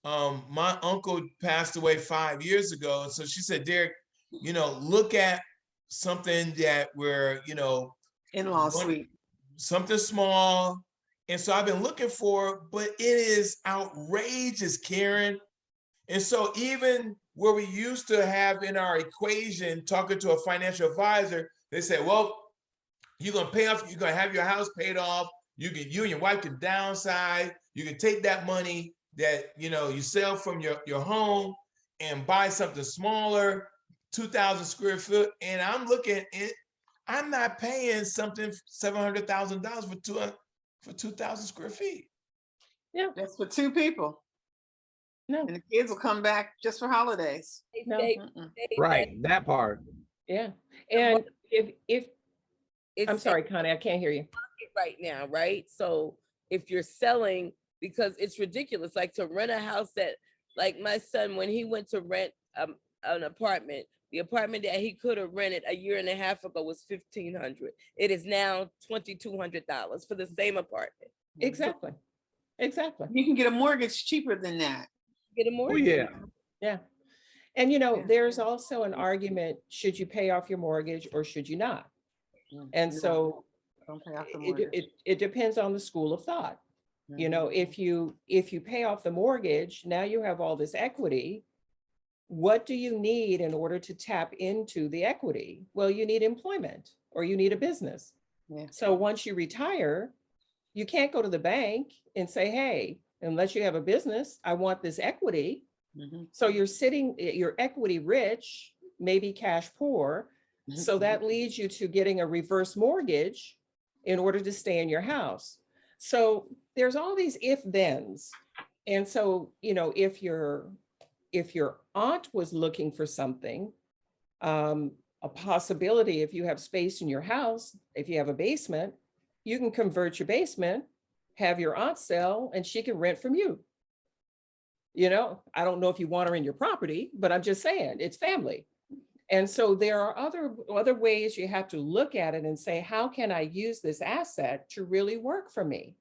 My uncle passed away 5 years ago. And so she said, Derek, look at something that we're, In-law one- suite. something small. And so I've been looking for, but it is outrageous, Karen. And so even where we used to have in our equation, talking to a financial advisor, they said, well, you're gonna pay off, you're gonna have your house paid off. You and your wife can downsize. You can take that money that you sell from your home and buy something smaller, 2,000 square foot. And I'm looking at it, I'm not paying something $700,000 for 2,000 square feet. That's for 2 people. No, And the kids will come back just for holidays. They No. say- Mm-mm. say that Right, that part. yeah. And if it's I'm sorry, Connie, I can't hear you. right now, right? So if you're selling, because it's ridiculous, like to rent a house that, like my son, when he went to rent an apartment, the apartment that he could have rented a year and a half ago was $1,500. It is now $2,200 for the same apartment. Exactly. Exactly. You can get a mortgage cheaper than that. Get a Oh, mortgage. yeah. Yeah. And Yeah. there's also an argument, should you pay off your mortgage or should you not? And No, so don't pay off the it, mortgage. it depends on the school of thought. Mhm. If you pay off the mortgage, now you have all this equity. What do you need in order to tap into the equity? Well, you need employment or you need a business. Yeah. So once you retire, you can't go to the bank and say, hey, unless you have a business, I want this equity. Mhm. So you're equity rich, maybe cash poor. So that leads you to getting a reverse mortgage in order to stay in your house. So there's all these if-thens. And so, if your aunt was looking for something, a possibility, if you have space in your house, if you have a basement, you can convert your basement, have your aunt sell, and she can rent from you. I don't know if you want her in your property, but I'm just saying it's family. And so there are other ways you have to look at it and say, how can I use this asset to really work for me?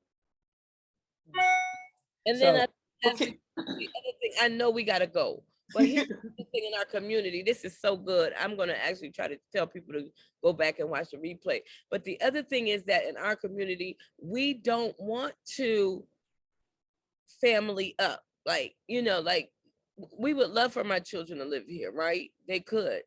And then So- Okay. the other thing, I know we gotta go, but here's the thing in our community, this is so good. I'm gonna actually try to tell people to go back and watch the replay. But the other thing is that in our community, we don't want to family up. Like, we would love for my children to live here, right? They could.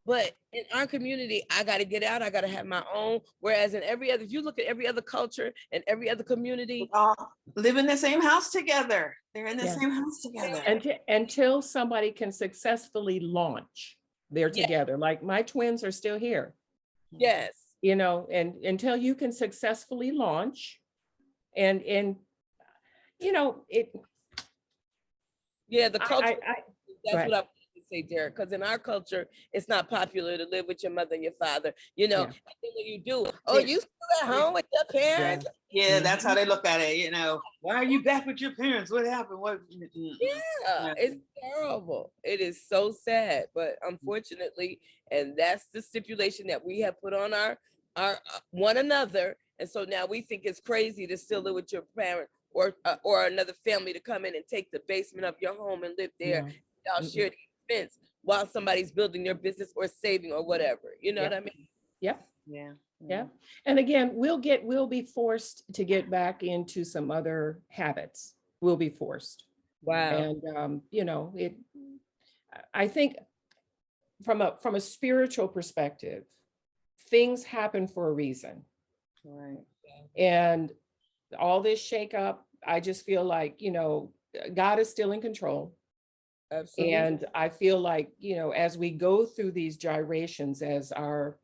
But in our community, I got to get out. I got to have my own. Whereas in if you look at every other culture and every other community, All live in the same house together. They're in the Yeah. same house together. Until somebody can successfully launch, they're Yeah. together. Like my twins are still here, yes, and until you can successfully launch and it, yeah, the culture. I That's right. what I wanted to say, Derek, because in our culture, it's not popular to live with your mother and your father, you know. Yeah. And then when you do, oh, you still at home with your parents? Yeah, that's how they look at it, you know. Why are you back with your parents? What happened? What? Yeah, it's terrible. It is so sad, but unfortunately, and that's the stipulation that we have put on our one another. And so now we think it's crazy to still live with your parent or another family to come in and take the basement of your home and live there. No. Y'all share the expense while somebody's building their business or saving or whatever. You know Yeah. what I mean? Yep. Yeah. Yeah. And again, we'll be forced to get back into some other habits. We'll be forced. Wow. And you know, I think from a spiritual perspective, things happen for a reason. Right. And all this shakeup, I just feel like, you know, God is still in control. Absolutely. And I feel like, you know, as we go through these gyrations, as our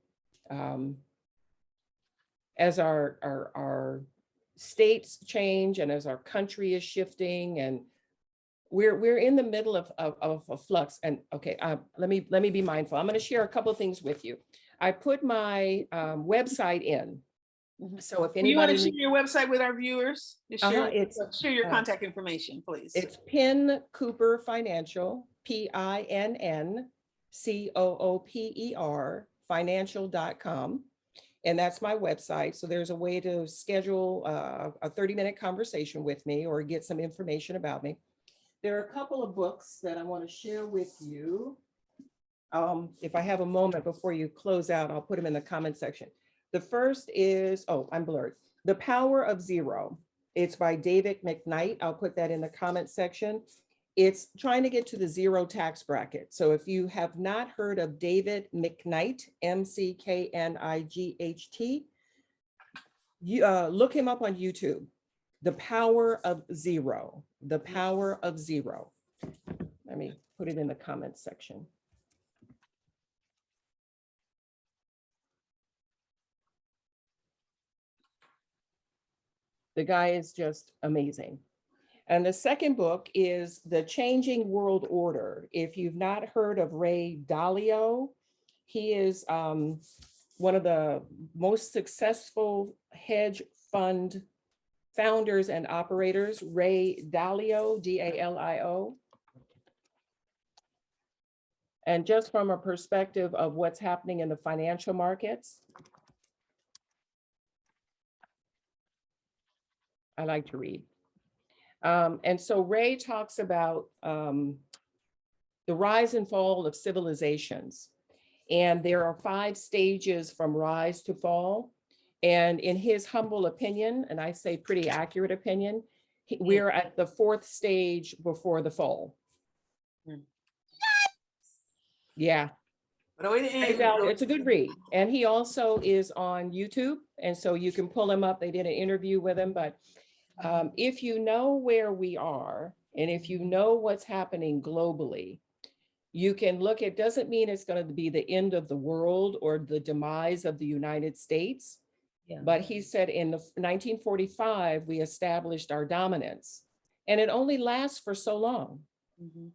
states change and as our country is shifting, and we're in the middle of a flux. And okay, let me be mindful. I'm going to share a couple of things with you. I put my website in. So if You want anybody to share your website with our viewers? Just share, share your uh, contact information, please. it's Pinn Cooper Financial, PINNCOOPER financial.com. And that's my website. So there's a way to schedule a 30-minute conversation with me or get some information about me. There are a couple of books that I want to share with you. If I have a moment before you close out, I'll put them in the comment section. The first is, oh, I'm blurred. The Power of Zero. It's by David McKnight. I'll put that in the comment section. It's trying to get to the zero tax bracket. So if you have not heard of David McKnight, McKnight, you look him up on YouTube. The Power of Zero. The Power of Zero. Let me put it in the comment section. The guy is just amazing. And the second book is The Changing World Order. If you've not heard of Ray Dalio, he is one of the most successful hedge fund founders and operators, Ray Dalio, D-A-L-I-O. And just from a perspective of what's happening in the financial markets, I like to read. And so Ray talks about the rise and fall of civilizations. And there are 5 stages from rise to fall. And in his humble opinion, and I say pretty accurate opinion, we're at the 4th stage before the fall. Yeah. It's a good read. And he also is on YouTube. And so you can pull him up. They did an interview with him, but if you know where we are, and if you know what's happening globally, you can look, it doesn't mean it's going to be the end of the world or the demise of the United States. Yeah. But he said in 1945, we established our dominance, and it only lasts for so long. Mm-hmm.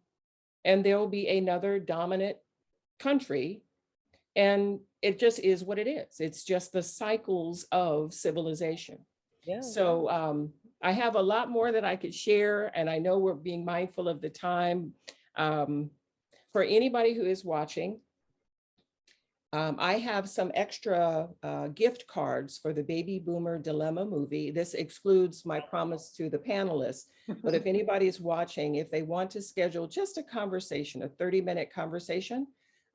And there will be another dominant country, and it just is what it is. It's just the cycles of civilization. Yeah. So I have a lot more that I could share, and I know we're being mindful of the time. For anybody who is watching, I have some extra gift cards for the Baby Boomer Dilemma movie. This excludes my promise to the panelists, but if anybody's watching, if they want to schedule just a conversation, a 30-minute conversation,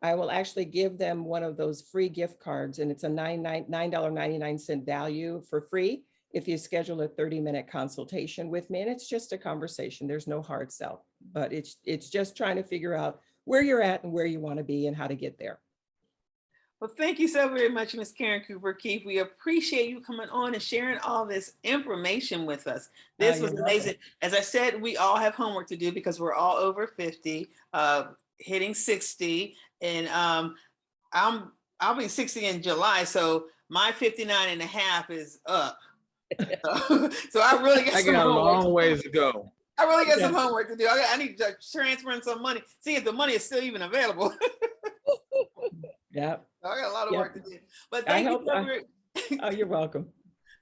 I will actually give them one of those free gift cards, and it's a $9.99 value for free if you schedule a 30-minute consultation with me. And it's just a conversation. There's no hard sell, but it's just trying to figure out where you're at and where you want to be and how to get there. Well, thank you so very much, Ms. Karen Cooper Keefe. We appreciate you coming on and sharing all this information with us. This was amazing. As I said, we all have homework to do because we're all over 50, hitting 60, and I'll be 60 in July, so my 59 and a half is up. So I really got a long ways to go. I really got some Yeah. homework to do. I need to transfer in some money. See if the money is still even available. Yeah. I got a lot of Yep. work to do. But I thank you hope so I- very, Oh, you're welcome.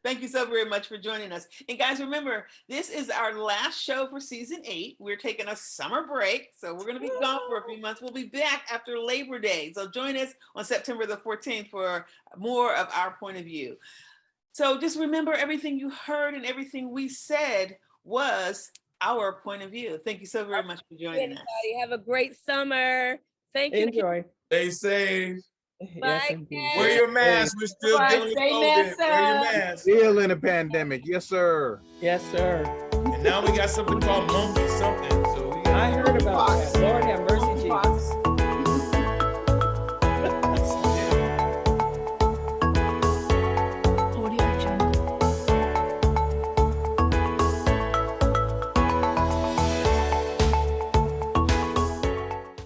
thank you so very much for joining us. And guys, remember, this is our last show for season 8. We're taking a summer break, so we're going to be gone for a few months. We'll be back after Labor Day. So join us on September the 14th for more of our point of view. So just remember, everything you heard and everything we said was our point of view. Thank you so very much for joining us. Everybody have a great summer. Thank you. Enjoy. Stay safe. Yes, Bye, indeed. Wear your mask. We're still Bye. dealing with Stay COVID. masked Wear your up. mask. Still in a pandemic. Yes, sir. Yes, sir. And now we got something called monkey something. So we got I heard about that. Lord have